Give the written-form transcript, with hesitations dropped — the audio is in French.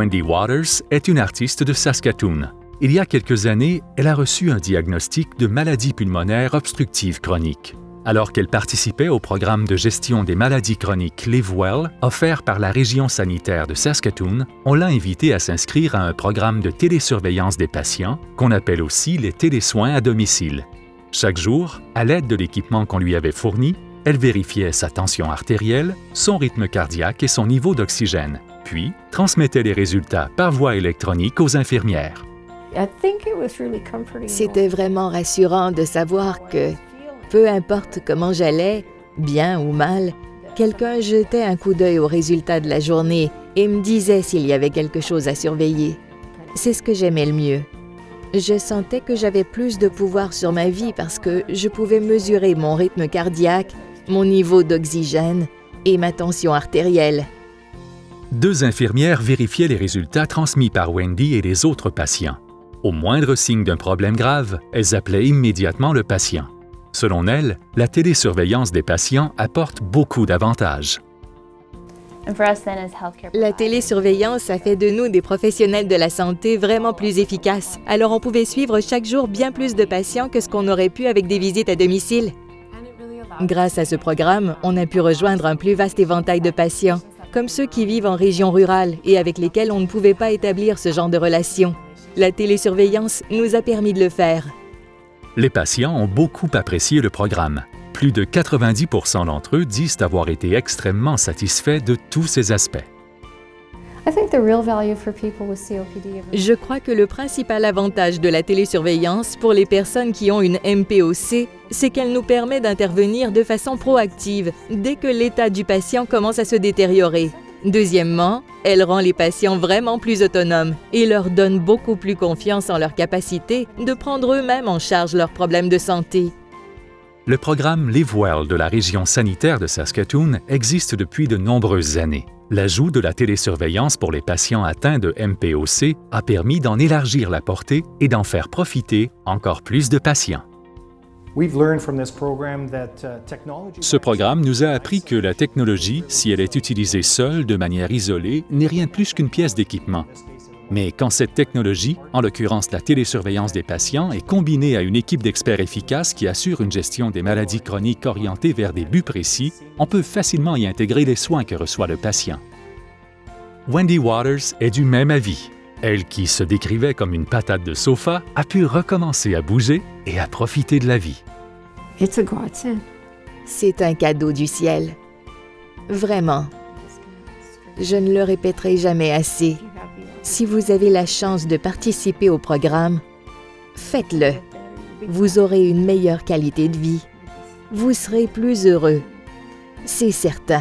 Wendy Waters est une artiste de Saskatoon. Il y a quelques années, elle a reçu un diagnostic de maladie pulmonaire obstructive chronique. Alors qu'elle participait au programme de gestion des maladies chroniques LiveWell, offert par la région sanitaire de Saskatoon, on l'a invitée à s'inscrire à un programme de télésurveillance des patients, qu'on appelle aussi les télésoins à domicile. Chaque jour, à l'aide de l'équipement qu'on lui avait fourni, elle vérifiait sa tension artérielle, son rythme cardiaque et son niveau d'oxygène, puis transmettait les résultats par voie électronique aux infirmières. C'était vraiment rassurant de savoir que, peu importe comment j'allais, bien ou mal, quelqu'un jetait un coup d'œil aux résultats de la journée et me disait s'il y avait quelque chose à surveiller. C'est ce que j'aimais le mieux. Je sentais que j'avais plus de pouvoir sur ma vie parce que je pouvais mesurer mon rythme cardiaque, mon niveau d'oxygène et ma tension artérielle. 2 infirmières vérifiaient les résultats transmis par Wendy et les autres patients. Au moindre signe d'un problème grave, elles appelaient immédiatement le patient. Selon elles, la télésurveillance des patients apporte beaucoup d'avantages. La télésurveillance a fait de nous des professionnels de la santé vraiment plus efficaces. Alors on pouvait suivre chaque jour bien plus de patients que ce qu'on aurait pu avec des visites à domicile. Grâce à ce programme, on a pu rejoindre un plus vaste éventail de patients, comme ceux qui vivent en région rurale et avec lesquels on ne pouvait pas établir ce genre de relation. La télésurveillance nous a permis de le faire. Les patients ont beaucoup apprécié le programme. Plus de 90% d'entre eux disent avoir été extrêmement satisfaits de tous ces aspects. Je crois que le principal avantage de la télésurveillance pour les personnes qui ont une MPOC, c'est qu'elle nous permet d'intervenir de façon proactive dès que l'état du patient commence à se détériorer. Deuxièmement, elle rend les patients vraiment plus autonomes et leur donne beaucoup plus confiance en leur capacité de prendre eux-mêmes en charge leurs problèmes de santé. Le programme LiveWell de la région sanitaire de Saskatoon existe depuis de nombreuses années. L'ajout de la télésurveillance pour les patients atteints de MPOC a permis d'en élargir la portée et d'en faire profiter encore plus de patients. Ce programme nous a appris que la technologie, si elle est utilisée seule, de manière isolée, n'est rien de plus qu'une pièce d'équipement. Mais quand cette technologie, en l'occurrence la télésurveillance des patients, est combinée à une équipe d'experts efficaces qui assure une gestion des maladies chroniques orientée vers des buts précis, on peut facilement y intégrer les soins que reçoit le patient. Wendy Waters est du même avis. Elle, qui se décrivait comme une patate de sofa, a pu recommencer à bouger et à profiter de la vie. C'est un cadeau du ciel. Vraiment. Je ne le répéterai jamais assez. Si vous avez la chance de participer au programme, faites-le. Vous aurez une meilleure qualité de vie. Vous serez plus heureux. C'est certain.